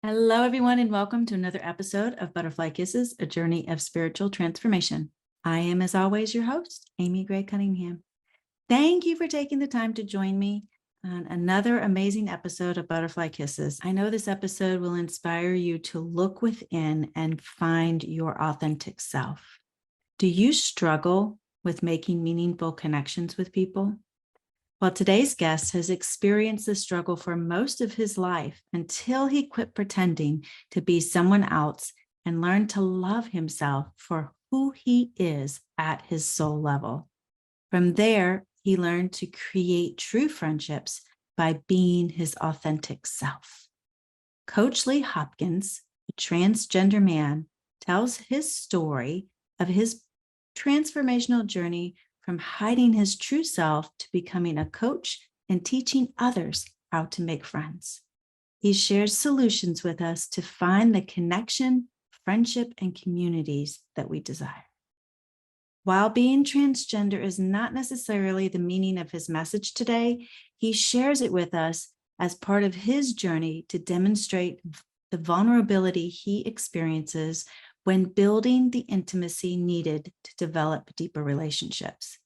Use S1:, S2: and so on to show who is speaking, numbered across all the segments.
S1: Hello, everyone, and welcome to another episode of Butterfly Kisses, a journey of spiritual transformation. I am, as always, your host, Amy Gray-Cunningham. Thank you for taking the time to join me on another amazing episode of Butterfly Kisses. I know this episode will inspire you to look within and find your authentic self. Do you struggle with making meaningful connections with people? Well, today's guest has experienced this struggle for most of his life until he quit pretending to be someone else and learned to love himself for who he is at his soul level. From there, he learned to create true friendships by being his authentic self. Coach Lee Hopkins, a transgender man, tells his story of his transformational journey from hiding his true self to becoming a coach and teaching others how to make friends. He shares solutions with us to find the connection, friendship, and communities that we desire. While being transgender is not necessarily the meaning of his message today, he shares it with us as part of his journey to demonstrate the vulnerability he experiences when building the intimacy needed to develop deeper relationships.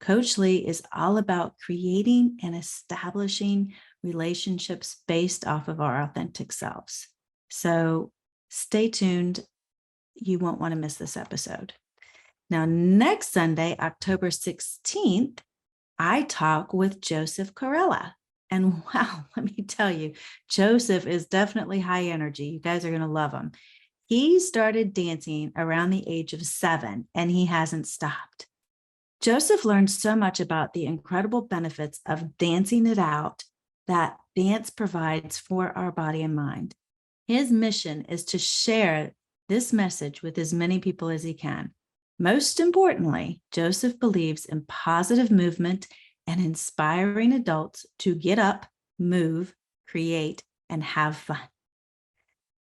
S1: Coach Lee is all about creating and establishing relationships based off of our authentic selves. So stay tuned. You won't want to miss this episode. Now, next Sunday, October 16th, I talk with Joseph Corella. And wow, let me tell you, Joseph is definitely high energy. You guys are going to love him. He started dancing around the age of 7, and he hasn't stopped. Joseph learned so much about the incredible benefits of dancing it out that dance provides for our body and mind. His mission is to share this message with as many people as he can. Most importantly, Joseph believes in positive movement and inspiring adults to get up, move, create, and have fun.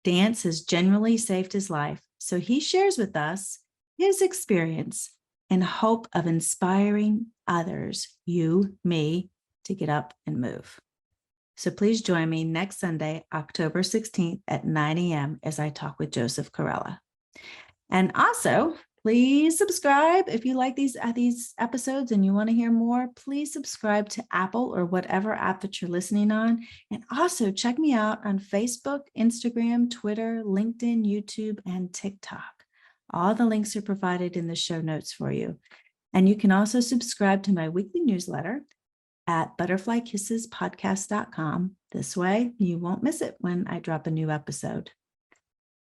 S1: Dance has generally saved his life, so he shares with us his experience in hope of inspiring others, you, me, to get up and move. So please join me next Sunday, October 16th at 9 a.m. as I talk with Joseph Corella. And also, please subscribe if you like these episodes and you want to hear more. Please subscribe to Apple or whatever app that you're listening on. And also check me out on Facebook, Instagram, Twitter, LinkedIn, YouTube, and TikTok. All the links are provided in the show notes for you. And you can also subscribe to my weekly newsletter at ButterflyKissesPodcast.com. This way, you won't miss it when I drop a new episode.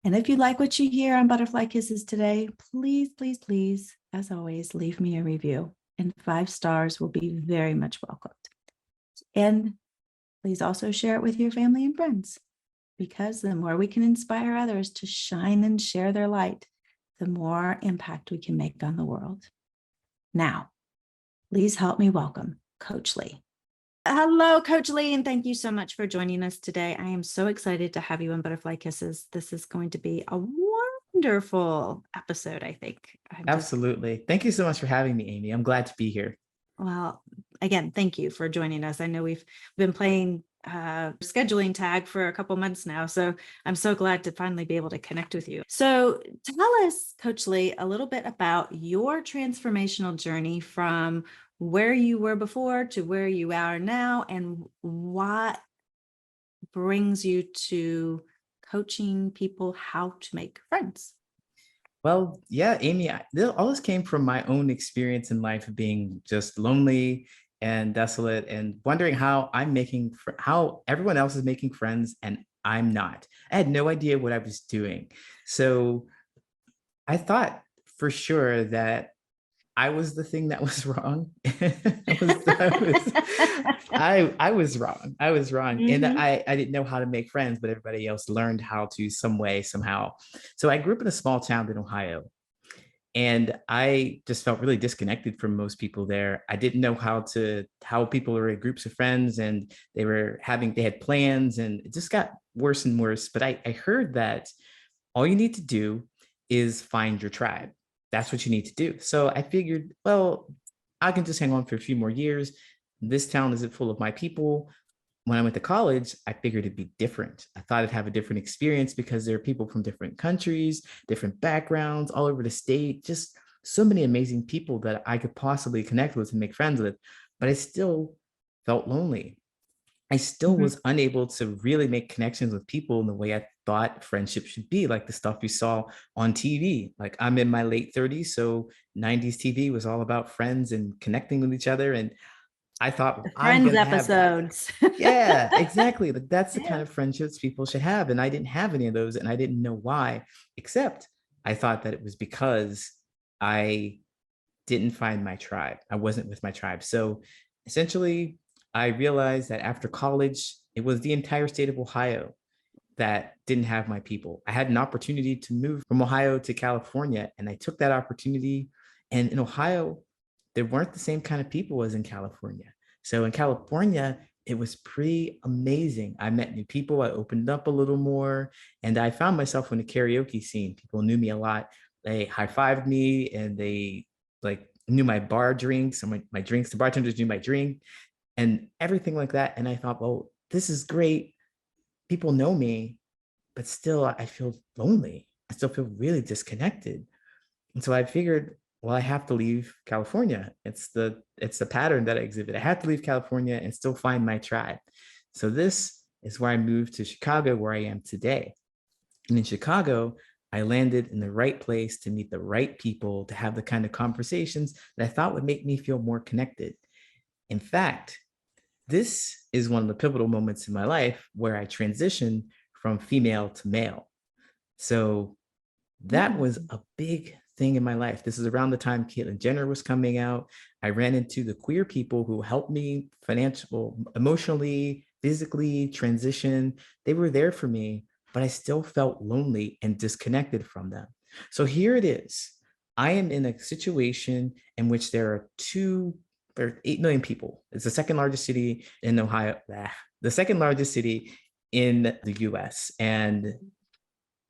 S1: And if you like what you hear on Butterfly Kisses today, please, please, please, as always, leave me a review. And 5 stars will be very much welcomed. And please also share it with your family and friends, because the more we can inspire others to shine and share their light, the more impact we can make on the world. Now, please help me welcome Coach Lee. Hello, Coach Lee, and thank you so much for joining us today. I am so excited to have you on Butterfly Kisses. This is going to be a wonderful episode, I think.
S2: Absolutely. Thank you so much for having me, Amy. I'm glad to be here.
S1: Well, again, thank you for joining us. I know we've been playing scheduling tag for a couple months now, so I'm so glad to finally be able to connect with you. So tell us, Coach Lee, a little bit about your transformational journey from where you were before to where you are now, and what brings you to coaching people how to make friends.
S2: Well, yeah, Amy, all this came from my own experience in life of being just lonely and desolate and wondering how how everyone else is making friends and I'm not. I had no idea what I was doing. So I thought for sure that I was the thing that was wrong. I was wrong. I was wrong. Mm-hmm. And I didn't know how to make friends, but everybody else learned how to some way, somehow. So I grew up in a small town in Ohio. And I just felt really disconnected from most people there. I didn't know how people were in groups of friends, and they had plans, and it just got worse and worse. But I heard that all you need to do is find your tribe. That's what you need to do. So I figured, well, I can just hang on for a few more years. This town isn't full of my people. when I went to college, I figured it'd be different. I thought I'd have a different experience because there are people from different countries, different backgrounds, all over the state, just so many amazing people that I could possibly connect with and make friends with. But I still felt lonely. I still
S1: Mhm.
S2: was unable to really make connections with people in the way I thought friendship should be, like the stuff you saw on TV. Like I'm in my late 30s, so 90s TV was all about friends and connecting with each other. And I thought,
S1: The
S2: well, I'm
S1: Friends
S2: going to have that.
S1: episodes.
S2: Yeah, exactly. Like that's the kind
S1: Yeah.
S2: of friendships people should have. And I didn't have any of those. And I didn't know why, except I thought that it was because I didn't find my tribe. I wasn't with my tribe. So essentially, I realized that after college, it was the entire state of Ohio that didn't have my people. I had an opportunity to move from Ohio to California, and I took that opportunity. And in Ohio, there weren't the same kind of people as in California. So in California, it was pretty amazing. I met new people, I opened up a little more, and I found myself in the karaoke scene. People knew me a lot. They high-fived me and they like knew my bar drinks and my drinks. The bartenders knew my drink and everything like that. And I thought, well, this is great. People know me, but still I feel lonely. I still feel really disconnected. And so I figured, well, I have to leave California. It's the pattern that I exhibit. I have to leave California and still find my tribe. So this is where I moved to Chicago, where I am today. And in Chicago, I landed in the right place to meet the right people, to have the kind of conversations that I thought would make me feel more connected. In fact, this is one of the pivotal moments in my life where I transitioned from female to male. So that was
S1: Mm.
S2: a big thing in my life. This is around the time Caitlyn Jenner was coming out. I ran into the queer people who helped me financial, emotionally, physically transition. They were there for me, but I still felt lonely and disconnected from them. So here it is. I am in a situation in which there are 8 million people. It's the second largest city in Ohio, the second largest city in the US. And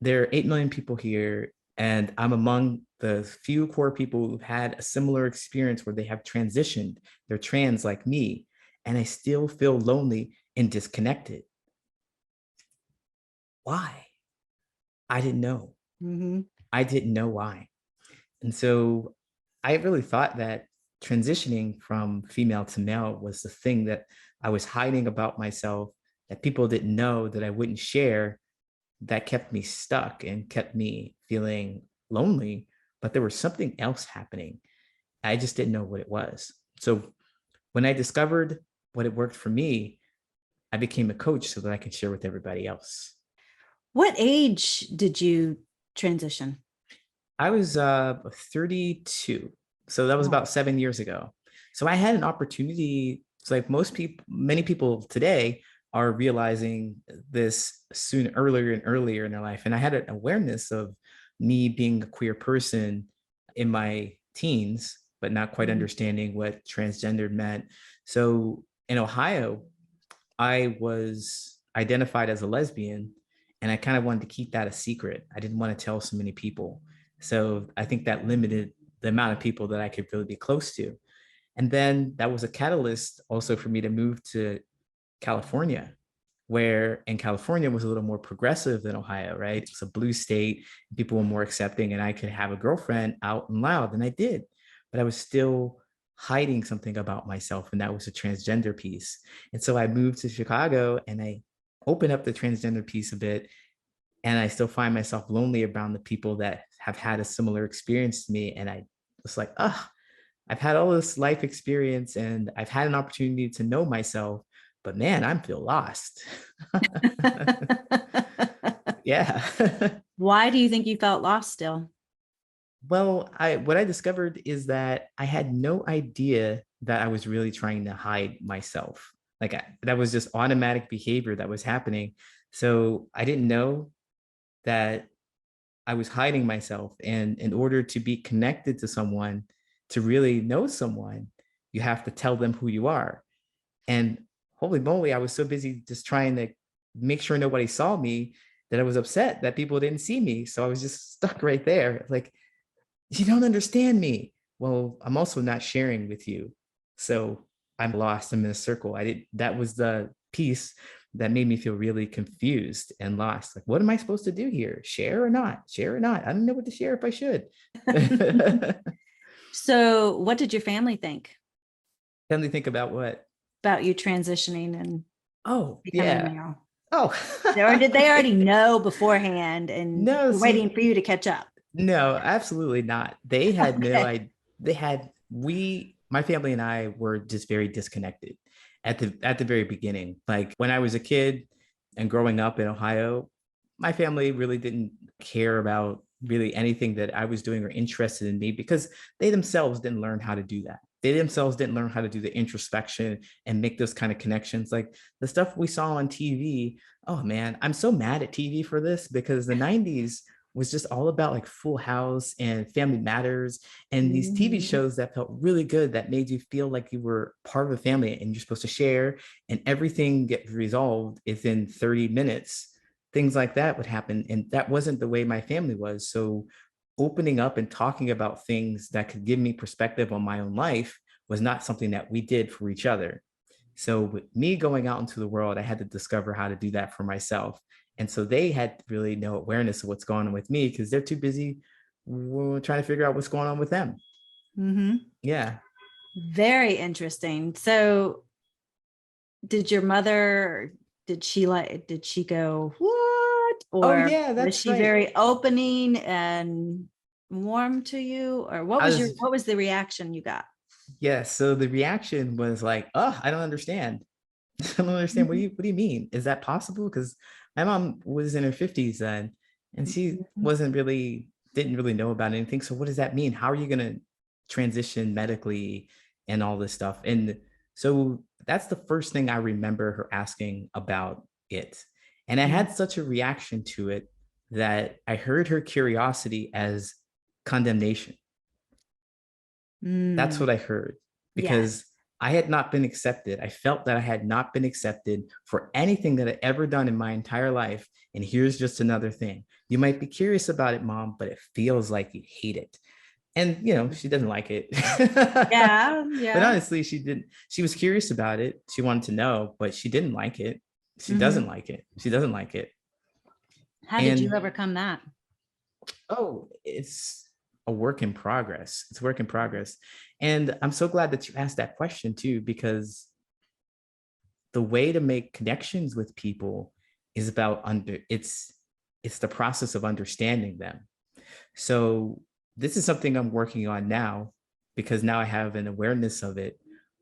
S2: there are 8 million people here, and I'm among the few core people who've had a similar experience where they have transitioned. They're trans like me, and I still feel lonely and disconnected. Why? I didn't know.
S1: Mhm.
S2: I didn't know why. And so I really thought that transitioning from female to male was the thing that I was hiding about myself, that people didn't know, that I wouldn't share, that kept me stuck and kept me feeling lonely. But there was something else happening. I just didn't know what it was. So when I discovered what it worked for me, I became a coach so that I could share with everybody else.
S1: What age did you transition?
S2: I was 32. So that was
S1: Oh.
S2: about 7 years ago. So I had an opportunity. It's like most people, many people today are realizing this soon, earlier and earlier in their life. And I had an awareness of me being a queer person in my teens, but not quite
S1: Mhm.
S2: understanding what transgendered meant. So in Ohio, I was identified as a lesbian and I kind of wanted to keep that a secret. I didn't want to tell so many people. So I think that limited the amount of people that I could really be close to. And then that was a catalyst also for me to move to California, where in California was a little more progressive than Ohio, right? It's a blue state, people were more accepting, and I could have a girlfriend out and loud, and I did, but I was still hiding something about myself, and that was a transgender piece. And so I moved to Chicago and I opened up the transgender piece a bit, and I still find myself lonely around the people that have had a similar experience to me. And I was like, oh, I've had all this life experience and I've had an opportunity to know myself, but man, I feel lost. Yeah.
S1: Why do you think you felt lost still?
S2: Well, I what I discovered is that I had no idea that I was really trying to hide myself. That was just automatic behavior that was happening. So I didn't know that I was hiding myself. And in order to be connected to someone, to really know someone, you have to tell them who you are. And holy moly, I was so busy just trying to make sure nobody saw me that I was upset that people didn't see me. So I was just stuck right there. Like, you don't understand me. Well, I'm also not sharing with you. So I'm lost. I'm in a circle. That was piece that made me feel really confused and lost. Like, what am I supposed to do here? Share or not? Share or not? I don't know what to share if I should.
S1: So what did your family think
S2: Tell me think about what?
S1: about you transitioning and
S2: Oh,
S1: becoming a
S2: yeah.
S1: male?
S2: Oh,
S1: Or did they already know beforehand and
S2: no,
S1: were
S2: see,
S1: waiting for you to catch up?
S2: no, absolutely not. They had no
S1: Okay.
S2: idea. My family and I were just very disconnected at the very beginning. Like when I was a kid and growing up in Ohio, my family really didn't care about really anything that I was doing or interested in me because they themselves didn't learn how to do that. They themselves didn't learn how to do the introspection and make those kind of connections. Like the stuff we saw on TV. Oh man, I'm so mad at TV for this because the 90s was just all about like Full House and Family Matters and these TV
S1: Mhm.
S2: shows that felt really good that made you feel like you were part of a family and you're supposed to share and everything gets resolved within 30 minutes. Things like that would happen. And that wasn't the way my family was. So opening up and talking about things that could give me perspective on my own life was not something that we did for each other. So with me going out into the world, I had to discover how to do that for myself. And so they had really no awareness of what's going on with me because they're too busy trying to figure out what's going on with them.
S1: Mhm.
S2: Yeah.
S1: Very interesting. So did your mother, did she go, what?
S2: Oh
S1: Or
S2: yeah,
S1: was
S2: that's
S1: she
S2: right.
S1: very opening and warm to you? Or
S2: I was
S1: what was the reaction you got?
S2: yeah. So the reaction was like, oh, I don't understand. I don't understand.
S1: Mhm.
S2: What do you mean? Is that possible? Because my mom was in her 50s then, and she
S1: Mhm.
S2: wasn't really didn't really know about anything. So what does that mean? How are you gonna transition medically and all this stuff? And so that's the first thing I remember her asking about it. And I
S1: Mhm.
S2: had such a reaction to it that I heard her curiosity as condemnation. That's
S1: Mm.
S2: what I heard
S1: Yes.
S2: because I had not been accepted. I felt that I had not been accepted for anything that I ever done in my entire life. And here's just another thing. You might be curious about it, mom, but it feels like you hate it. And she doesn't like it.
S1: Yeah.
S2: But
S1: Yeah.
S2: honestly, she was curious about it. She wanted to know, but she didn't like it. She doesn't
S1: Mhm.
S2: like it. She doesn't like it.
S1: How did you
S2: And
S1: overcome that?
S2: oh, it's a work in progress. It's a work in progress. And I'm so glad that you asked that question too, because the way to make connections with people is about it's the process of understanding them. So this is something I'm working on now because now I have an awareness of it.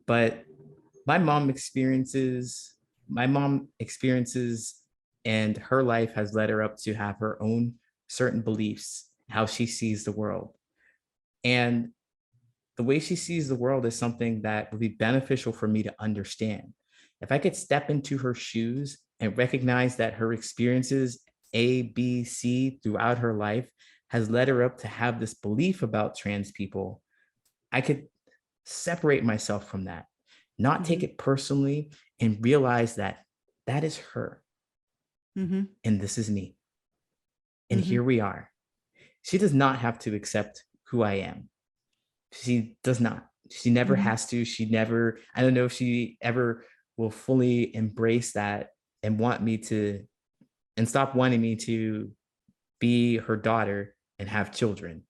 S2: But my mom experiences and her life has led her up to have her own certain beliefs, how she sees the world. And the way she sees the world is something that would be beneficial for me to understand. If I could step into her shoes and recognize that her experiences, A, B, C, throughout her life, has led her up to have this belief about trans people, I could separate myself from that, not take
S1: Mhm.
S2: it personally, and realize that that is her
S1: Mhm.
S2: and this is me. And
S1: Mhm.
S2: here we are. She does not have to accept who I am. She does not. She never
S1: Mhm.
S2: has to. She never, I don't know if she ever will fully embrace that and want me to, and stop wanting me to be her daughter and have children.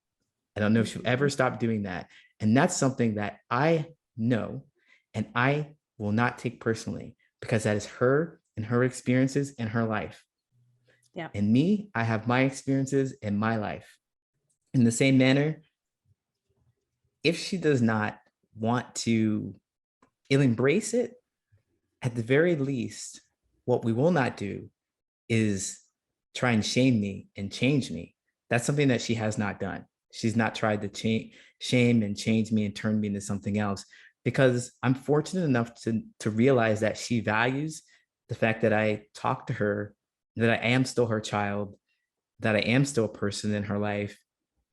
S2: I don't know if she'll ever
S1: Mhm.
S2: stop doing that. And that's something that I know and I will not take personally because that is her and her experiences in her life.
S1: Yeah.
S2: And me, I have my experiences in my life. In the same manner, if she does not want to embrace it, at the very least, what we will not do is try and shame me and change me. That's something that she has not done. She's not tried to shame and change me and turn me into something else because I'm fortunate enough to realize that she values the fact that I talk to her, that I am still her child, that I am still a person in her life.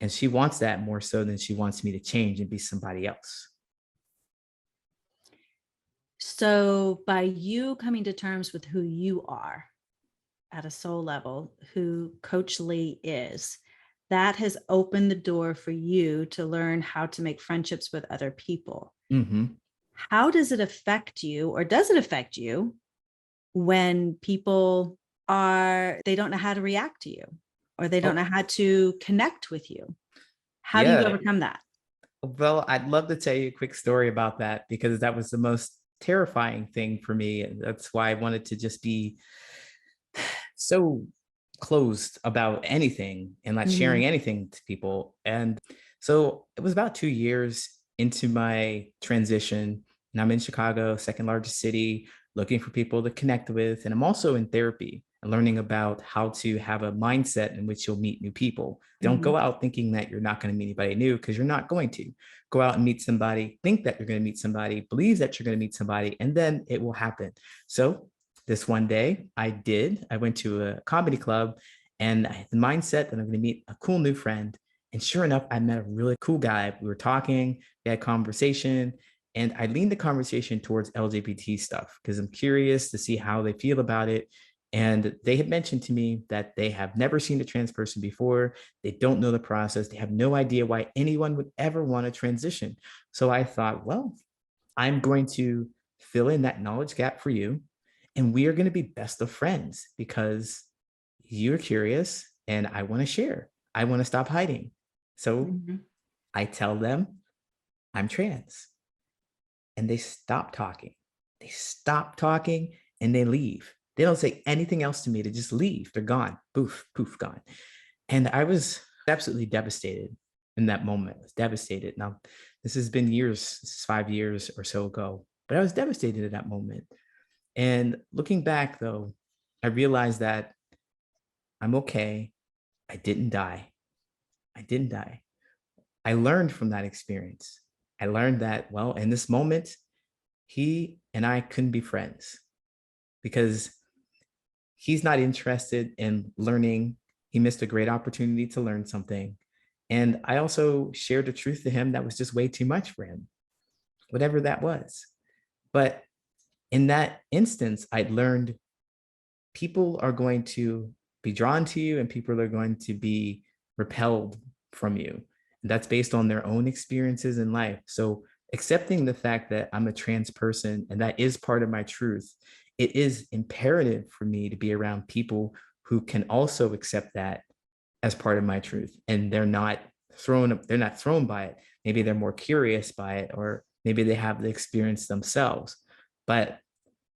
S2: And she wants that more so than she wants me to change and be somebody else.
S1: So by you coming to terms with who you are at a soul level, who Coach Lee is, that has opened the door for you to learn how to make friendships with other people.
S2: Mm-hmm.
S1: How does it affect you, or does it affect you when people they don't know how to react to you, or they don't know
S2: Oh,
S1: how to connect with you. How do you
S2: yeah.
S1: overcome that?
S2: Well, I'd love to tell you a quick story about that because that was the most terrifying thing for me. And that's why I wanted to just be so closed about anything and not
S1: Mhm.
S2: sharing anything to people. And so it was about 2 years into my transition, and I'm in Chicago, second largest city, looking for people to connect with. And I'm also in therapy and learning about how to have a mindset in which you'll meet new people. Don't
S1: Mhm.
S2: go out thinking that you're not going to meet anybody new, because you're not going to. Go out and meet somebody, think that you're going to meet somebody, believe that you're going to meet somebody, and then it will happen. So this one day I went to a comedy club, and I had the mindset that I'm going to meet a cool new friend. And sure enough, I met a really cool guy. We were talking, we had conversation, and I leaned the conversation towards LGBT stuff because I'm curious to see how they feel about it. And they had mentioned to me that they have never seen a trans person before. They don't know the process. They have no idea why anyone would ever want to transition. So I thought, well, I'm going to fill in that knowledge gap for you. And we are going to be best of friends because you're curious and I want to share. I want to stop hiding. So
S1: Mhm.
S2: I tell them I'm trans, and they stop talking. They stop talking and they leave. They don't say anything else to me. They just leave. They're gone. Poof, poof, gone. And I was absolutely devastated in that moment. I was devastated. Now, this has been years, this is 5 years or so ago, but I was devastated at that moment. And looking back, though, I realized that I'm okay. I didn't die. I didn't die. I learned from that experience. I learned that, well, in this moment, he and I couldn't be friends because he's not interested in learning. He missed a great opportunity to learn something. And I also shared the truth to him that was just way too much for him, whatever that was. But in that instance, I learned people are going to be drawn to you and people are going to be repelled from you. And that's based on their own experiences in life. So accepting the fact that I'm a trans person and that is part of my truth, it is imperative for me to be around people who can also accept that as part of my truth. And they're not thrown by it. Maybe they're more curious by it, or maybe they have the experience themselves. But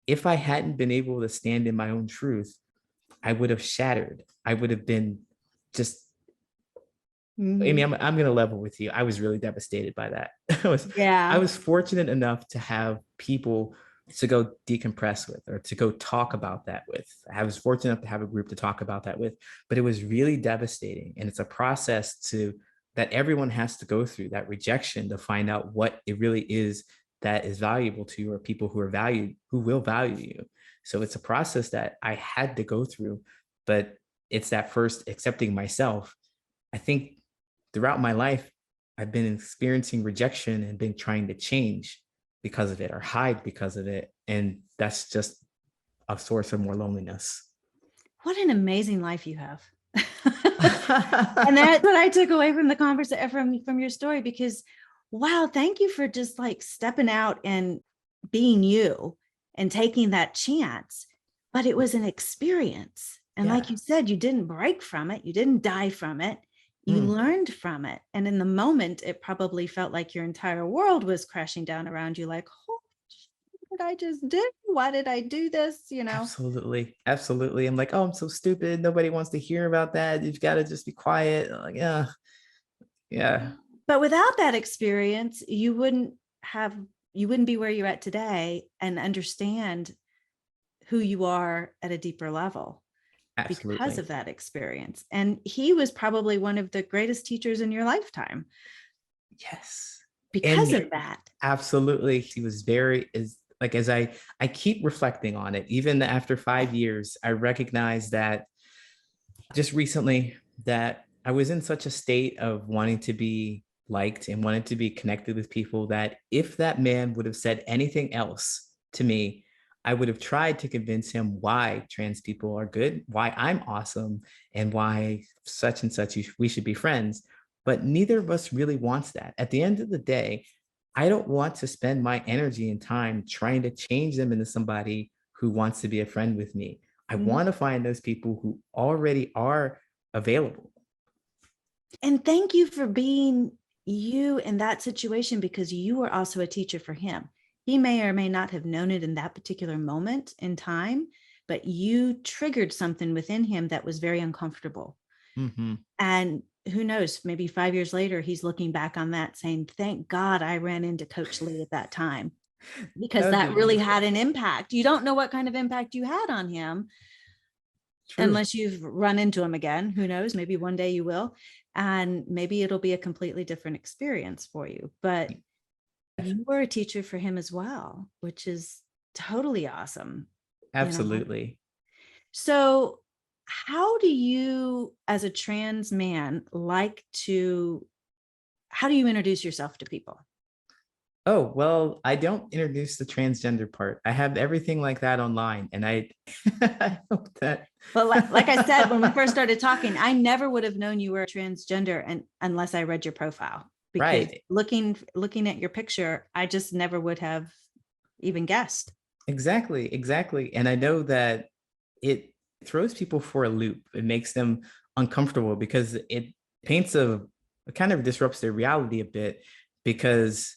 S2: if I hadn't been able to stand in my own truth, I would have shattered. I would have been just, Amy,
S1: Mhm.
S2: I'm going to level with you. I was really devastated by that. I
S1: Yeah.
S2: was fortunate enough to have people to go decompress with or to go talk about that with. I was fortunate enough to have a group to talk about that with, but it was really devastating. And it's a process that everyone has to go through, that rejection, to find out what it really is that is valuable to you, or people who are valued, who will value you. So it's a process that I had to go through, but it's that first accepting myself. I think throughout my life, I've been experiencing rejection and been trying to change because of it or hide because of it. And that's just a source of more loneliness.
S1: What an amazing life you have. And that's what I took away from the conversation, from your story, because wow, thank you for just like stepping out and being you and taking that chance. But it was an experience. And like
S2: Yeah.
S1: you said, you didn't break from it, you didn't die from it. You
S2: Mm,
S1: learned from it. And in the moment, it probably felt like your entire world was crashing down around you, like, oh, what did I just do? Why did I do this?
S2: absolutely. Absolutely. I'm like, oh, I'm so stupid. Nobody wants to hear about that. You've got to just be quiet. I'm like, yeah, yeah,
S1: But without that experience, you wouldn't be where you're at today and understand who you are at a deeper level because of
S2: absolutely.
S1: that experience. And he was probably one of the greatest teachers in your lifetime
S2: Yes.
S1: because
S2: And
S1: of that.
S2: absolutely, he was very is like, as I keep reflecting on it, even after 5 years, I recognize that just recently that I was in such a state of wanting to be liked and wanted to be connected with people that if that man would have said anything else to me, I would have tried to convince him why trans people are good, why I'm awesome, and why such and such we should be friends. But neither of us really wants that. At the end of the day, I don't want to spend my energy and time trying to change them into somebody who wants to be a friend with me. I
S1: Mhm.
S2: want to find those people who already are available.
S1: And thank you for being you in that situation, because you were also a teacher for him. He may or may not have known it in that particular moment in time, but you triggered something within him that was very uncomfortable.
S2: Mhm.
S1: And who knows, maybe 5 years later, he's looking back on that saying, thank God I ran into Coach Lee at that time,
S2: That
S1: because
S2: would
S1: that
S2: be
S1: really
S2: wonderful.
S1: had an impact. You don't know what kind of impact you had on him
S2: True.
S1: unless you've run into him again. Who knows? Maybe one day you will. And maybe it'll be a completely different experience for you. But you were a teacher for him as well, which is totally awesome, you know?
S2: Absolutely.
S1: So, how do you, as a trans man, like to, how do you introduce yourself to people?
S2: Oh, well, I don't introduce the transgender part. I have everything like that online. And I, I hope that.
S1: Well, like I said, when we first started talking, I never would have known you were transgender and unless I read your profile, because
S2: Right.
S1: looking at your picture, I just never would have even guessed.
S2: Exactly. Exactly. And I know that it throws people for a loop. It makes them uncomfortable because it paints it kind of disrupts their reality a bit because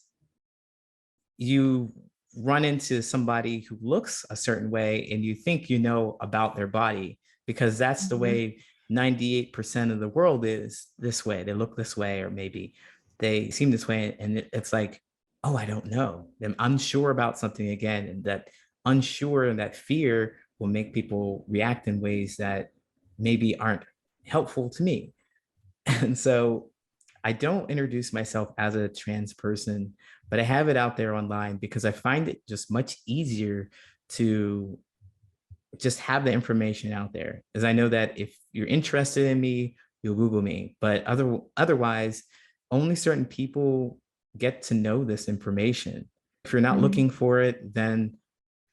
S2: you run into somebody who looks a certain way and you think you know about their body because that's the
S1: Mhm.
S2: way 98% of the world is this way. They look this way, or maybe they seem this way. And it's like, oh, I don't know. I'm unsure about something again. And that unsure and that fear will make people react in ways that maybe aren't helpful to me. And so I don't introduce myself as a trans person, but I have it out there online because I find it just much easier to just have the information out there. As I know that if you're interested in me, you'll Google me. But otherwise, only certain people get to know this information. If you're not
S1: Mhm.
S2: looking for it, then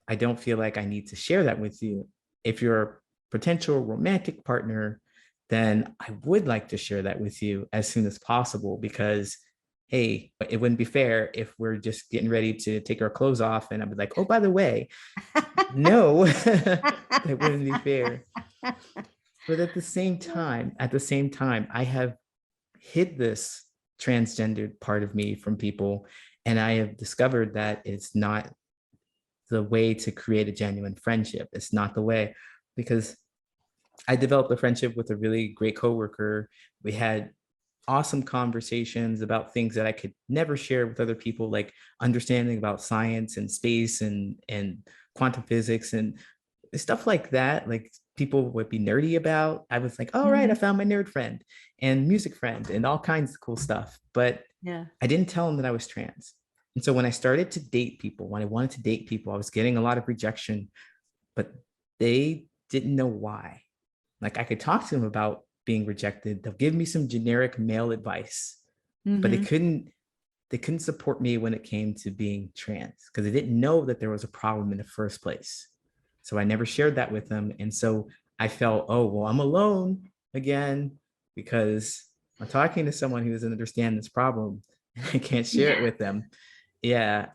S2: I don't feel like I need to share that with you. If you're a potential romantic partner, then I would like to share that with you as soon as possible because, hey, it wouldn't be fair if we're just getting ready to take our clothes off and I'd be like, oh, by the way, no, that wouldn't be fair. But at the same time, I have hid this transgendered part of me from people. And I have discovered that it's not the way to create a genuine friendship. It's not the way because I developed a friendship with a really great coworker. We had awesome conversations about things that I could never share with other people, like understanding about science and space and quantum physics and stuff like that. Like people would be nerdy about. I was like, all right, I
S1: Mhm.
S2: found my nerd friend and music friend and all kinds of cool stuff. But
S1: Yeah.
S2: I didn't tell them that I was trans. And so when I started to date people, when I wanted to date people, I was getting a lot of rejection, but they didn't know why. Like I could talk to them about being rejected. They'll give me some generic male advice, but
S1: Mhm.
S2: they couldn't support me when it came to being trans because they didn't know that there was a problem in the first place. So I never shared that with them. And so I felt, oh, well, I'm alone again because I'm talking to someone who doesn't understand this problem and I can't share it
S1: Yeah.
S2: with them. Yeah.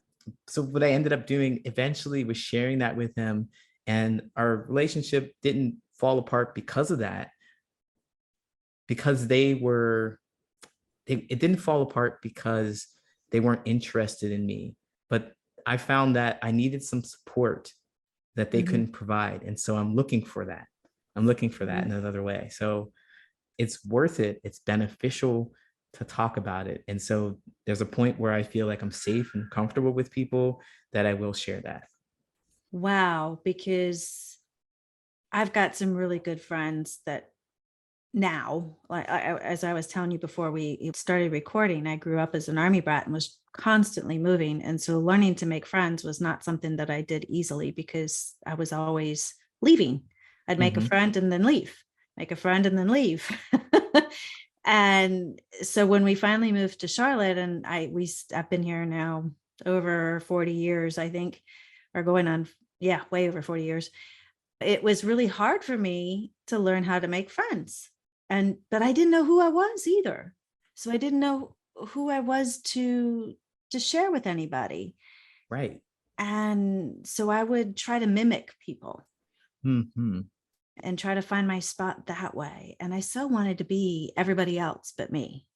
S2: So what I ended up doing eventually was sharing that with him, and our relationship didn't fall apart because of that, because it didn't fall apart because they weren't interested in me, but I found that I needed some support that they
S1: Mhm.
S2: couldn't provide. And so I'm looking for that. I'm looking for that
S1: Mhm.
S2: in another way. So it's worth it. It's beneficial to talk about it. And so there's a point where I feel like I'm safe and comfortable with people that I will share that.
S1: Wow, because I've got some really good friends that now, like as I was telling you before we started recording, I grew up as an army brat and was constantly moving. And so learning to make friends was not something that I did easily because I was always leaving. I'd make a
S2: Mm-hmm.
S1: friend and then leave, make a friend and then leave. And so when we finally moved to Charlotte, and I've been here now over 40 years, I think, or going on, yeah, way over 40 years. It was really hard for me to learn how to make friends. But I didn't know who I was either. So I didn't know who I was to share with anybody.
S2: Right.
S1: And so I would try to mimic people
S2: Hmm.
S1: and try to find my spot that way. And I so wanted to be everybody else but me.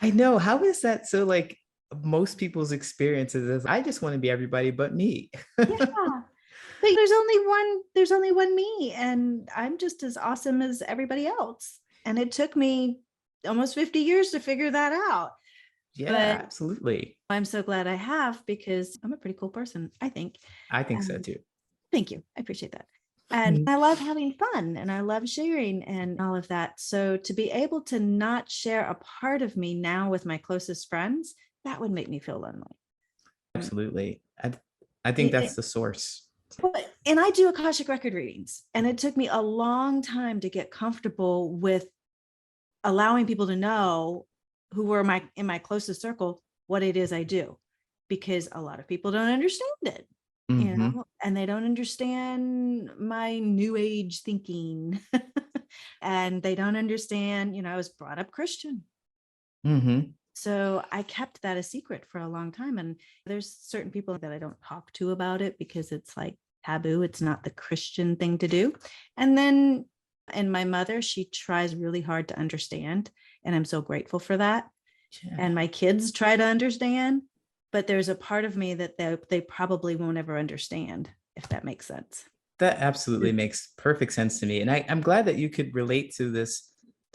S2: I know. How is that? So like most people's experiences is I just want to be everybody but me.
S1: Yeah. But there's only one me, and I'm just as awesome as everybody else. And it took me almost 50 years to figure that out.
S2: Yeah,
S1: But
S2: absolutely.
S1: I'm so glad I have, because I'm a pretty cool person, I think.
S2: I think so
S1: Um,
S2: too.
S1: Thank you. I appreciate that. And I love having fun and I love sharing and all of that. So to be able to not share a part of me now with my closest friends, that would make me feel lonely.
S2: Absolutely. I think
S1: It-
S2: that's
S1: it-
S2: the source.
S1: and I do Akashic record readings, and it took me a long time to get comfortable with allowing people to know, who were in my closest circle, what it is I do, because a lot of people don't understand it,
S2: Hmm.
S1: and they don't understand my new age thinking. And they don't understand, I was brought up Christian.
S2: Hmm.
S1: So I kept that a secret for a long time. And there's certain people that I don't talk to about it because it's like taboo. It's not the Christian thing to do. And then, and my mother, she tries really hard to understand. And I'm so grateful for that.
S2: Yeah.
S1: And my kids try to understand, but there's a part of me that they probably won't ever understand, if that makes sense.
S2: That absolutely makes perfect sense to me. And I'm glad that you could relate to this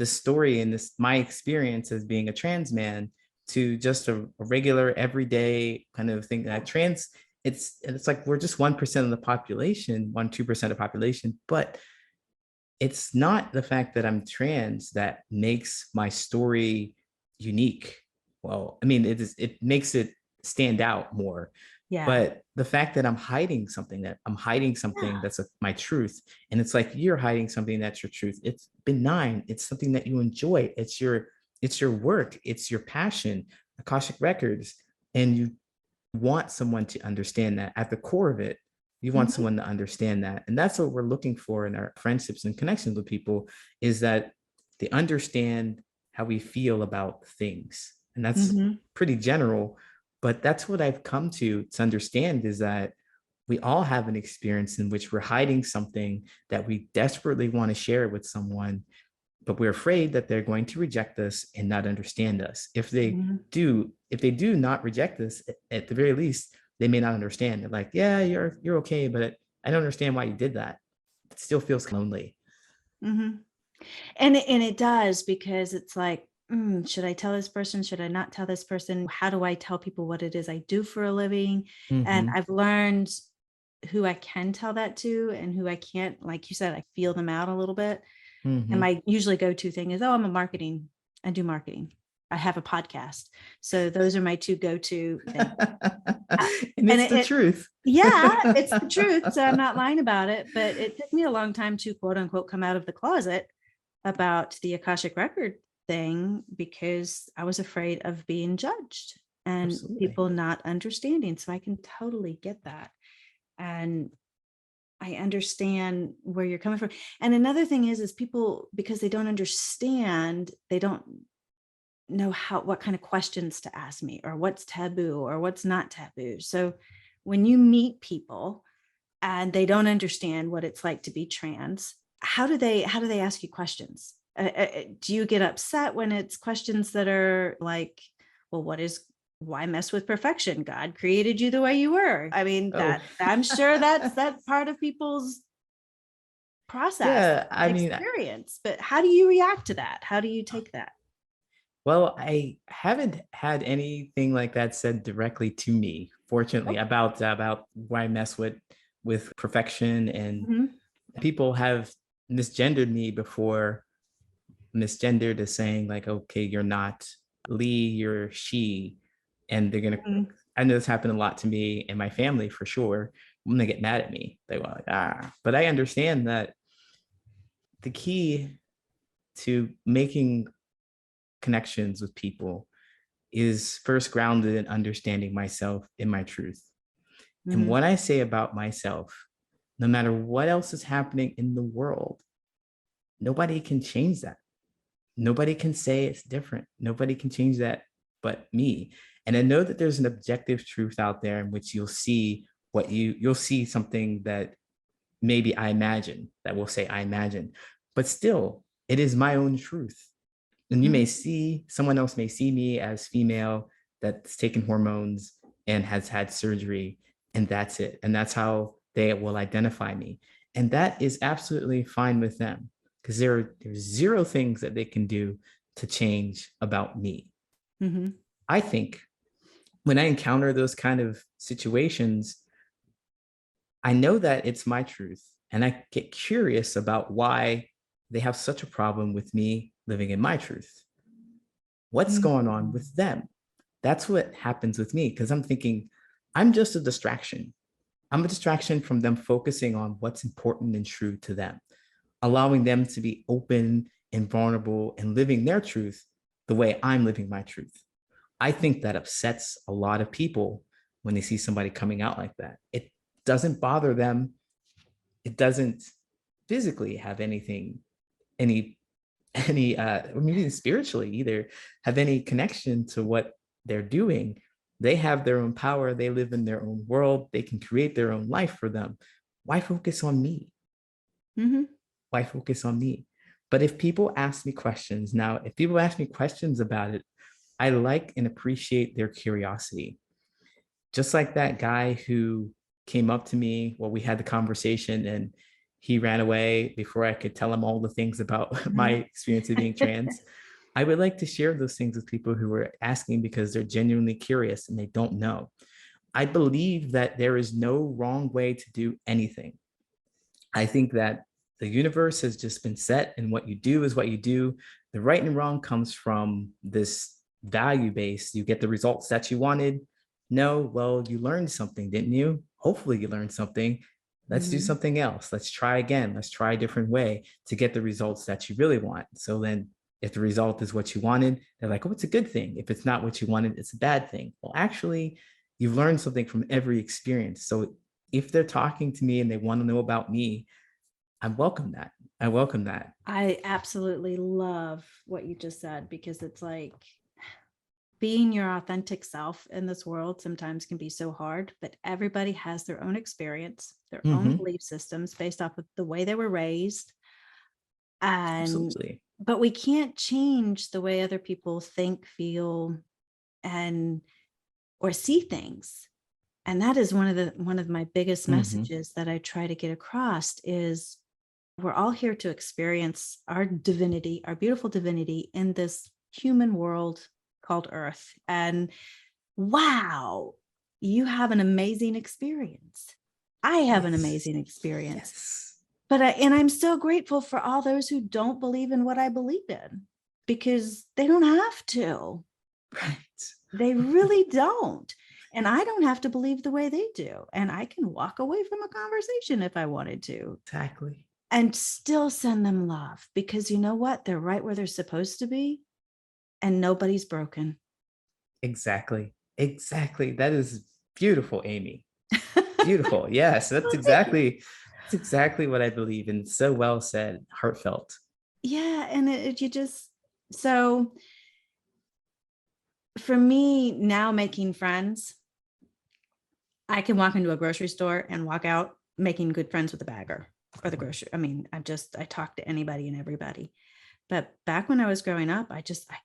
S2: story and this my experience as being a trans man to just a regular everyday kind of thing. That trans, it's like we're just 1% of the population, 2% of the population, but it's not the fact that I'm trans that makes my story unique. Well, I mean, it makes it stand out more.
S1: Yeah.
S2: But the fact that I'm hiding something,
S1: Yeah.
S2: that's my truth, and it's like you're hiding something that's your truth. It's benign. It's something that you enjoy. It's your work. It's your passion. Akashic records, and you want someone to understand that at the core of it. You want
S1: Mhm.
S2: someone to understand that. And that's what we're looking for in our friendships and connections with people, is that they understand how we feel about things. And that's
S1: Mhm.
S2: pretty general, but that's what I've come to understand, is that we all have an experience in which we're hiding something that we desperately want to share with someone, but we're afraid that they're going to reject us and not understand us.
S1: Mhm.
S2: If they do not reject us, at the very least, they may not understand. They're like, yeah, you're okay, but I don't understand why you did that. It still feels lonely.
S1: Mhm. And it does, because it's like, should I tell this person? Should I not tell this person? How do I tell people what it is I do for a living? And
S2: Mm-hmm.
S1: I've learned who I can tell that to and who I can't. Like you said, I feel them out a little bit. And
S2: Mm-hmm.
S1: my usually go-to thing is, oh, I do marketing. I have a podcast. So those are my two go-to things. Uh,
S2: And
S1: And
S2: it's the truth.
S1: yeah, it's the truth. So I'm not lying about it, but it took me a long time to quote unquote come out of the closet about the Akashic record thing, because I was afraid of being judged and
S2: Absolutely.
S1: people not understanding. So I can totally get that. And I understand where you're coming from. And another thing is people, because they don't understand, they don't know what kind of questions to ask me, or what's taboo or what's not taboo. So when you meet people and they don't understand what it's like to be trans, how do they ask you questions? Do you get upset when it's questions that are like, well, why mess with perfection? God created you the way you were. I mean,
S2: Oh,
S1: that I'm sure that's part of people's process
S2: yeah. I mean,
S1: experience. But how do you react to that? How do you take that?
S2: well, I haven't had anything like that said directly to me, fortunately,
S1: Okay.
S2: about why I mess with perfection. And
S1: Mhm.
S2: people have misgendered me before. Misgendered is saying like, okay, you're not Lee, you're she, and they're gonna.
S1: Mhm.
S2: I know this happened a lot to me and my family for sure. When they get mad at me, they were like, ah. But I understand that the key to making connections with people is first grounded in understanding myself in my truth. And
S1: Mhm.
S2: what I say about myself, no matter what else is happening in the world, nobody can change that. Nobody can say it's different. Nobody can change that but me. And I know that there's an objective truth out there in which you'll see you'll see something that maybe I imagine, that will say I imagine, but still it is my own truth. And you may
S1: Mhm.
S2: see, someone else may see me as female that's taken hormones and has had surgery, and that's it. And that's how they will identify me. And that is absolutely fine with them, because there's zero things that they can do to change about me.
S1: Mhm.
S2: I think when I encounter those kind of situations, I know that it's my truth. And I get curious about why they have such a problem with me living in my truth. What's going on
S1: Mhm.
S2: with them? That's what happens with me, because I'm thinking I'm just a distraction. I'm a distraction from them focusing on what's important and true to them, allowing them to be open and vulnerable and living their truth the way I'm living my truth. I think that upsets a lot of people when they see somebody coming out like that. It doesn't bother them. It doesn't physically have any or maybe spiritually either, have any connection to what they're doing. They have their own power. They live in their own world. They can create their own life for them. Why focus on me?
S1: Mhm.
S2: Why focus on me? But if people ask me questions now, if people ask me questions about it, I like and appreciate their curiosity. Just like that guy who came up to me, well, we had the conversation and he ran away before I could tell him all the things about my
S1: Mhm.
S2: experience of being trans. I would like to share those things with people who are asking because they're genuinely curious and they don't know. I believe that there is no wrong way to do anything. I think that the universe has just been set, and what you do is what you do. The right and wrong comes from this value base. You get the results that you wanted. No, well, you learned something, didn't you? Hopefully, you learned something. Let's do
S1: Mhm.
S2: something else. Let's try again. Let's try a different way to get the results that you really want. So then, if the result is what you wanted, they're like, oh, it's a good thing. If it's not what you wanted, it's a bad thing. Well, actually, you've learned something from every experience. So if they're talking to me and they want to know about me, I welcome that. I welcome that.
S1: I absolutely love what you just said, because it's like being your authentic self in this world sometimes can be so hard, but everybody has their own experience, their own
S2: Mm-hmm.
S1: belief systems based off of the way they were raised. And
S2: Absolutely.
S1: but we can't change the way other people think, feel, and or see things. And that is one of my biggest
S2: Mm-hmm.
S1: messages that I try to get across is we're all here to experience our divinity, our beautiful divinity in this human world called Earth. And wow, you have an amazing experience. I have an
S2: Yes.
S1: amazing experience.
S2: Yes.
S1: And I'm so grateful for all those who don't believe in what I believe in, because they don't have to.
S2: Right.
S1: They really don't. And I don't have to believe the way they do. And I can walk away from a conversation if I wanted to
S2: Exactly.
S1: and still send them love, because you know what? They're right where they're supposed to be and nobody's broken.
S2: Exactly. Exactly. That is beautiful, Amy. Beautiful. Yes,
S1: Well, thank you.
S2: that's exactly what I believe in. So well said, heartfelt.
S1: Yeah. And you just, so for me now, making friends, I can walk into a grocery store and walk out making good friends with the bagger or the grocery. I mean, I talk to anybody and everybody. But back when I was growing up, I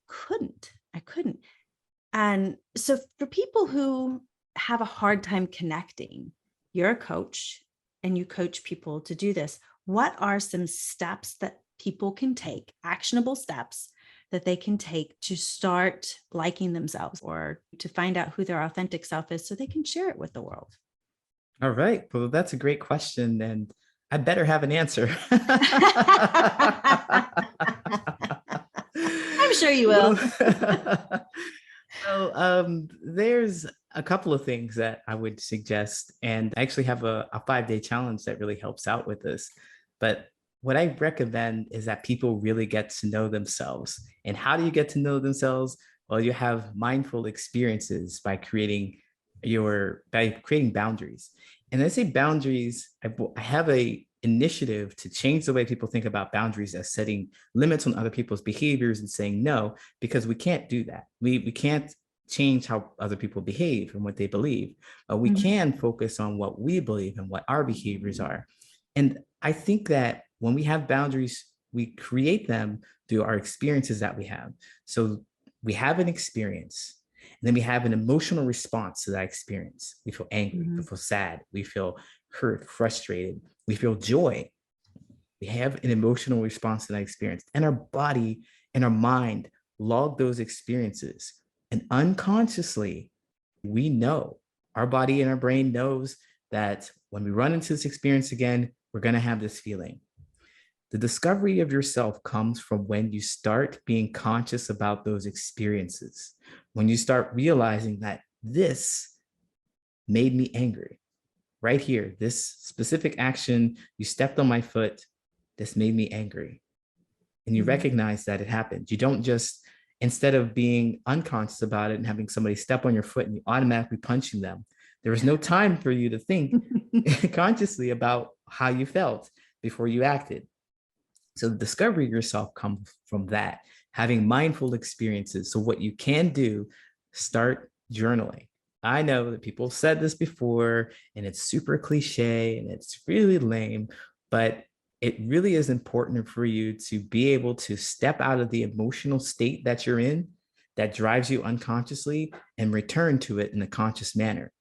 S1: couldn't. I couldn't. And so for people who have a hard time connecting, you're a coach and you coach people to do this. What are some steps that people can take, actionable steps that they can take to start liking themselves or to find out who their authentic self is so they can share it with the world?
S2: All right. Well, that's a great question, and I better have an answer.
S1: I'm sure you will.
S2: well, there's a couple of things that I would suggest, and I actually have a 5-day challenge that really helps out with this. But what I recommend is that people really get to know themselves. And how do you get to know themselves? Well, you have mindful experiences by creating boundaries. And I say boundaries, I have a initiative to change the way people think about boundaries as setting limits on other people's behaviors and saying no, because we can't do that. We can't change how other people behave and what they believe, but we can focus on what we believe and what our behaviors are. And I think that when we have boundaries, we create them through our experiences that we have. So we have an experience, and then we have an emotional response to that experience. We feel angry, we feel sad, we feel hurt, frustrated, we feel joy. We have an emotional response to that experience, and our body and our mind log those experiences. And unconsciously, we know, our body and our brain knows that when we run into this experience again, we're going to have this feeling. The discovery of yourself comes from when you start being conscious about those experiences, when you start realizing that this made me angry. Right here, this specific action, you stepped on my foot, this made me angry. And you recognize that it happened. You don't just, instead of being unconscious about it and having somebody step on your foot and you automatically punching them, there was no time for you to think consciously about how you felt before you acted. So the discovery of yourself comes from that, having mindful experiences. So what you can do, start journaling. I know that people said this before, and it's super cliche and it's really lame, but it really is important for you to be able to step out of the emotional state that you're in that drives you unconsciously and return to it in a conscious manner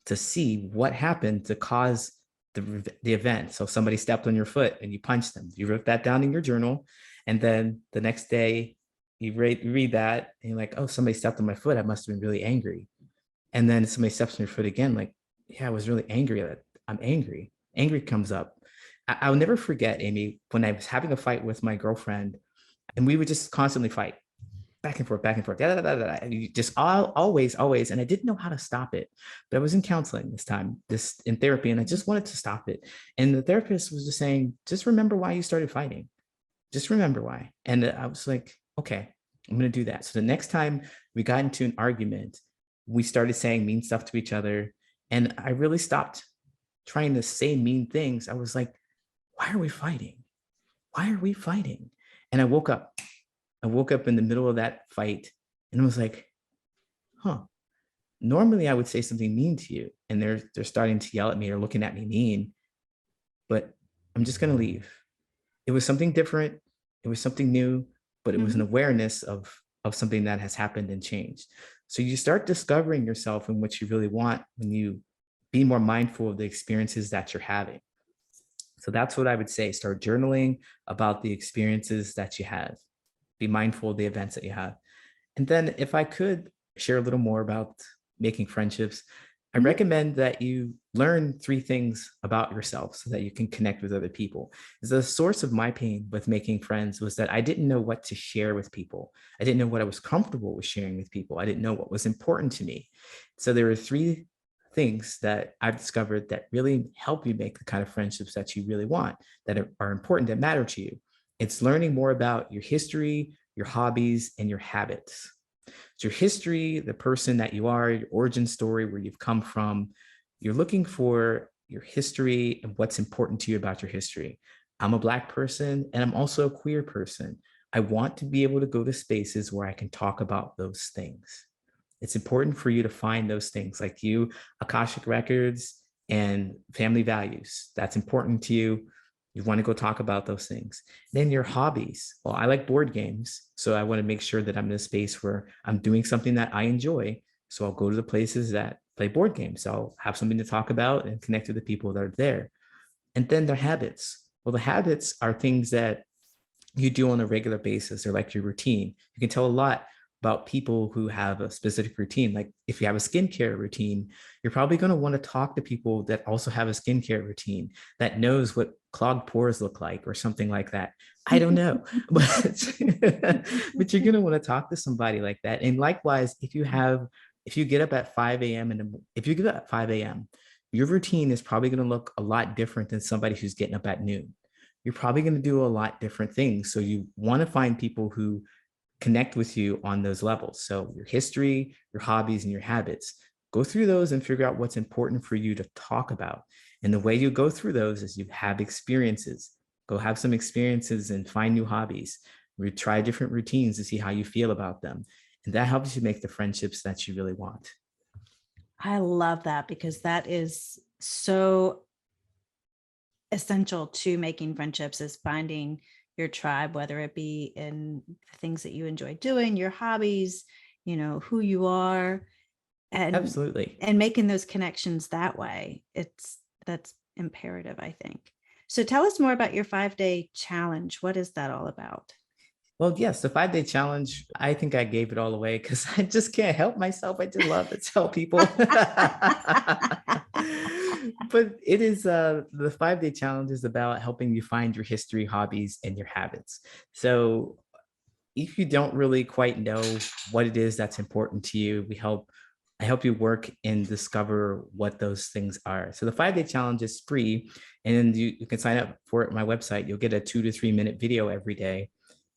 S2: to see what happened to cause the event. So somebody stepped on your foot and you punched them. You wrote that down in your journal. And then the next day you read that and you're like, oh, somebody stepped on my foot. I must have been really angry. And then somebody steps on your foot again, like, yeah, I was really angry. I'm angry. Angry comes up. I'll never forget, Amy, when I was having a fight with my girlfriend, and we would just constantly fight back and forth, just always. And I didn't know how to stop it, but I was in counseling this in therapy, and I just wanted to stop it. And the therapist was just saying, just remember why you started fighting. Just remember why. And I was like, okay, I'm going to do that. So the next time we got into an argument, we started saying mean stuff to each other. And I really stopped trying to say mean things. I was like, why are we fighting? Why are we fighting? And I woke up in the middle of that fight and I was like, normally I would say something mean to you. And they're starting to yell at me or looking at me mean, but I'm just going to leave. It was something different. It was something new, but it was an awareness of something that has happened and changed. So you start discovering yourself and what you really want when you be more mindful of the experiences that you're having. So that's what I would say. Start journaling about the experiences that you have. Be mindful of the events that you have. And then if I could share a little more about making friendships, I recommend that you learn 3 things about yourself so that you can connect with other people. The source of my pain with making friends was that I didn't know what to share with people. I didn't know what I was comfortable with sharing with people. I didn't know what was important to me. So there were 3 things that I've discovered that really help you make the kind of friendships that you really want, that are important, that matter to you. It's learning more about your history, your hobbies, and your habits. It's your history, the person that you are, your origin story, where you've come from. You're looking for your history and what's important to you about your history. I'm a Black person and I'm also a queer person. I want to be able to go to spaces where I can talk about those things. It's important for you to find those things like you, Akashic Records and family values. That's important to you. You want to go talk about those things. Then your hobbies. Well, I like board games. So I want to make sure that I'm in a space where I'm doing something that I enjoy. So I'll go to the places that play board games. So I'll have something to talk about and connect with the people that are there. And then the habits. Well, the habits are things that you do on a regular basis. They're like your routine. You can tell a lot about people who have a specific routine. Like if you have a skincare routine, you're probably going to want to talk to people that also have a skincare routine, that knows what clogged pores look like or something like that. I don't know, but you're going to want to talk to somebody like that. And likewise, if you get up at 5 a.m. and if you get up at 5 a.m., your routine is probably going to look a lot different than somebody who's getting up at noon. You're probably going to do a lot different things. So you want to find people who connect with you on those levels. So your history, your hobbies, and your habits, go through those and figure out what's important for you to talk about. And the way you go through those is you have experiences. Go have some experiences and find new hobbies. We try different routines to see how you feel about them. And that helps you make the friendships that you really want.
S1: I love that, because that is so essential to making friendships, is finding your tribe, whether it be in the things that you enjoy doing, your hobbies, who you are, and
S2: Absolutely.
S1: making those connections that way. That's imperative, I think. So tell us more about your 5-day challenge. What is that all about?
S2: Well, yes, the 5-day challenge, I think I gave it all away because I just can't help myself. I just love to tell people. But it is the 5-day challenge is about helping you find your history, hobbies, and your habits. So if you don't really quite know what it is that's important to you, I help you work and discover what those things are. So the 5-day challenge is free, and you can sign up for it on my website. You'll get a 2 to 3 minute video every day,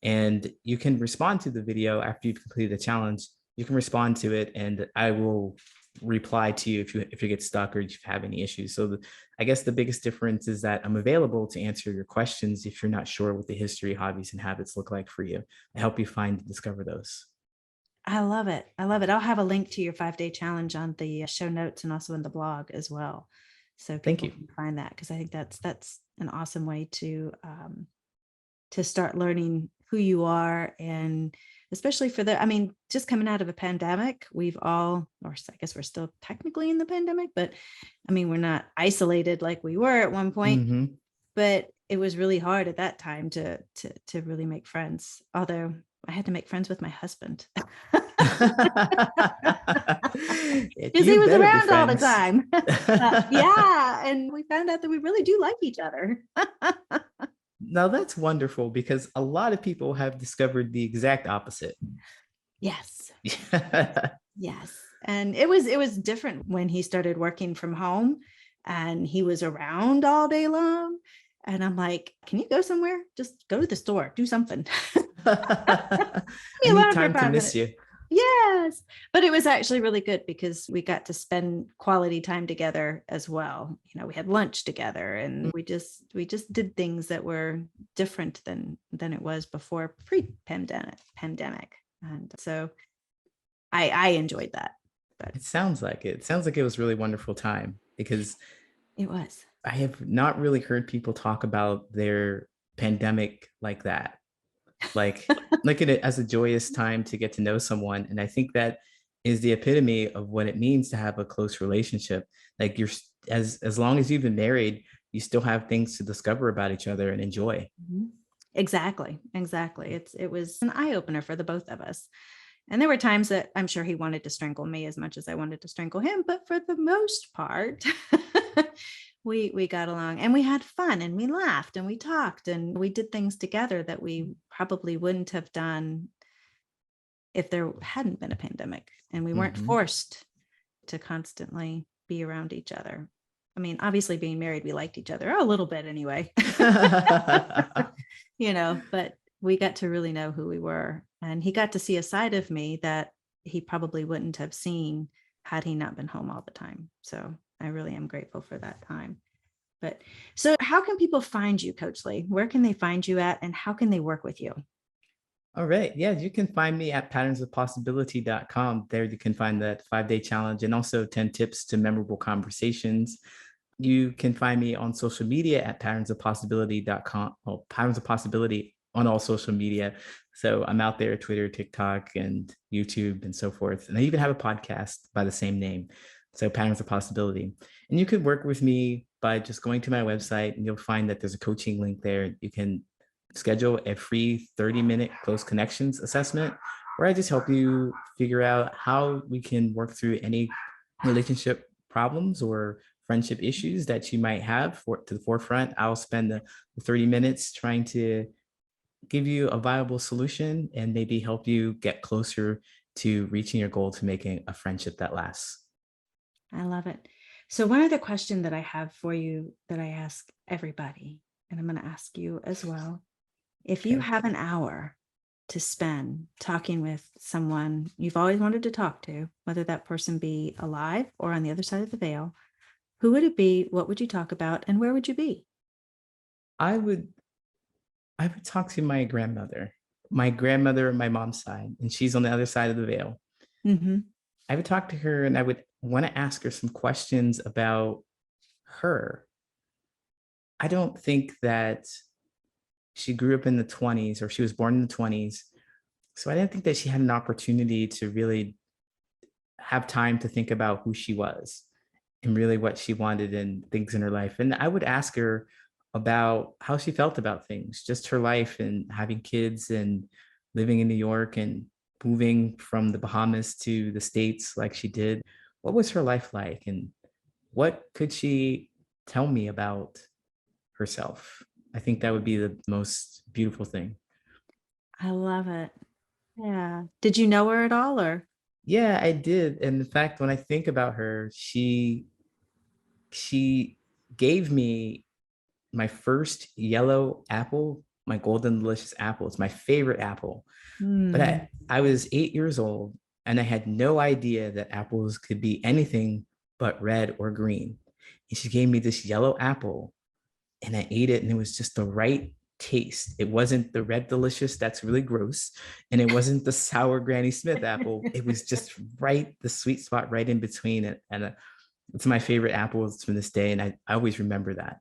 S2: and you can respond to the video after you've completed the challenge. You can respond to it, and I will reply to you if you get stuck or if you have any issues. So I guess the biggest difference is that I'm available to answer your questions if you're not sure what the history, hobbies, and habits look like for you. I help you find and discover those.
S1: I love it. I love it. I'll have a link to your 5-day challenge on the show notes and also in the blog as well, so
S2: Thank
S1: people
S2: you.
S1: can find that, because I think that's an awesome way to start learning who you are. And especially for just coming out of a pandemic, we've all, or I guess we're still technically in the pandemic, but we're not isolated like we were at one point,
S2: Mhm.
S1: but it was really hard at that time to really make friends. Although I had to make friends with my husband because he
S2: You
S1: was
S2: better be
S1: around all the
S2: friends.
S1: time. Yeah. And we found out that we really do like each other.
S2: Now that's wonderful because a lot of people have discovered the exact opposite.
S1: Yes. Yes. And it was different when he started working from home and he was around all day long. And I'm like, can you go somewhere? Just go to the store, do something.
S2: I
S1: Me
S2: need
S1: alone for
S2: time to
S1: 5
S2: miss
S1: minutes.
S2: you.
S1: Yes. But it was actually really good because we got to spend quality time together as well. We had lunch together, and we just did things that were different than it was before pandemic. And so I enjoyed that. But
S2: It sounds like it. It sounds like it was really wonderful time because
S1: it was.
S2: I have not really heard people talk about their pandemic like that. Like look at it as a joyous time to get to know someone. And I think that is the epitome of what it means to have a close relationship. Like as long as you've been married, you still have things to discover about each other and enjoy.
S1: Mhm. Exactly. It was an eye opener for the both of us. And there were times that I'm sure he wanted to strangle me as much as I wanted to strangle him, but for the most part, we got along and we had fun and we laughed and we talked and we did things together that we probably wouldn't have done if there hadn't been a pandemic and we weren't
S2: Mhm.
S1: forced to constantly be around each other. Obviously being married, we liked each other a little bit anyway. But we got to really know who we were. And he got to see a side of me that he probably wouldn't have seen had he not been home all the time. So I really am grateful for that time. But so how can people find you, Coach Lee? Where can they find you at, and how can they work with you?
S2: All right. Yeah, you can find me at patternsofpossibility.com. There you can find that 5-day challenge and also 10 tips to memorable conversations. You can find me on social media at patternsofpossibility.com. Well, Patterns of Possibility on all social media. So I'm out there, Twitter, TikTok, and YouTube, and so forth. And I even have a podcast by the same name. So Patterns of Possibility. And you can work with me by just going to my website, and you'll find that there's a coaching link there. You can schedule a free 30-minute close connections assessment where I just help you figure out how we can work through any relationship problems or friendship issues that you might have to the forefront. I'll spend the 30 minutes trying to give you a viable solution and maybe help you get closer to reaching your goal to making a friendship that lasts.
S1: I love it. So one other question that I have for you that I ask everybody, and I'm going to ask you as well. If you
S2: Okay.
S1: have an hour to spend talking with someone you've always wanted to talk to, whether that person be alive or on the other side of the veil, who would it be? What would you talk about? And where would you be?
S2: I would talk to my grandmother. my grandmother on my mom's side, and she's on the other side of the veil.
S1: Mm-hmm.
S2: I would talk to her and I would want to ask her some questions about her. I don't think that she grew up in the 20s or she was born in the 20s. So I didn't think that she had an opportunity to really have time to think about who she was and really what she wanted and things in her life. And I would ask her about how she felt about things, just her life and having kids and living in New York and moving from the Bahamas to the States like she did. What was her life like? And what could she tell me about herself? I think that would be the most beautiful thing.
S1: I love it. Yeah. Did you know her at all, or?
S2: Yeah, I did. And in fact, when I think about her, she gave me my first yellow apple, my golden delicious apple. It's my favorite apple. But
S1: Hmm.
S2: I was 8 years old and I had no idea that apples could be anything but red or green. And she gave me this yellow apple and I ate it and it was just the right taste. It wasn't the red delicious, that's really gross. And it wasn't the sour Granny Smith apple. It was just right, the sweet spot right in between it. And it's my favorite apples to this day. And I always remember that.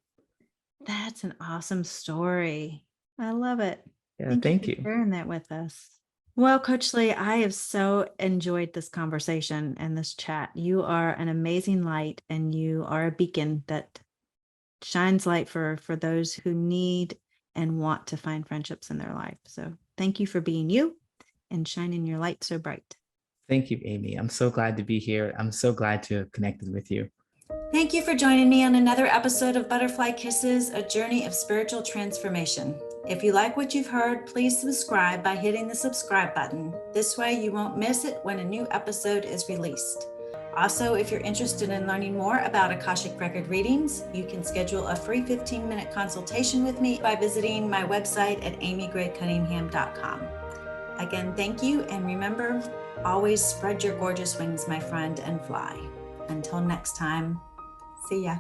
S1: That's an awesome story. I love it.
S2: Yeah,
S1: Thank you
S2: thank
S1: for
S2: you.
S1: sharing that with us. Well, Coach Lee, I have so enjoyed this conversation and this chat. You are an amazing light and you are a beacon that shines light for those who need and want to find friendships in their life. So thank you for being you and shining your light so bright.
S2: Thank you, Amy. I'm so glad to be here. I'm so glad to have connected with you.
S1: Thank you for joining me on another episode of Butterfly Kisses, a journey of spiritual transformation. If you like what you've heard, please subscribe by hitting the subscribe button. This way you won't miss it when a new episode is released. Also, if you're interested in learning more about Akashic Record readings, you can schedule a free 15-minute consultation with me by visiting my website at amygray-cunningham.com. Again, thank you, and remember, always spread your gorgeous wings, my friend, and fly. Until next time, see ya.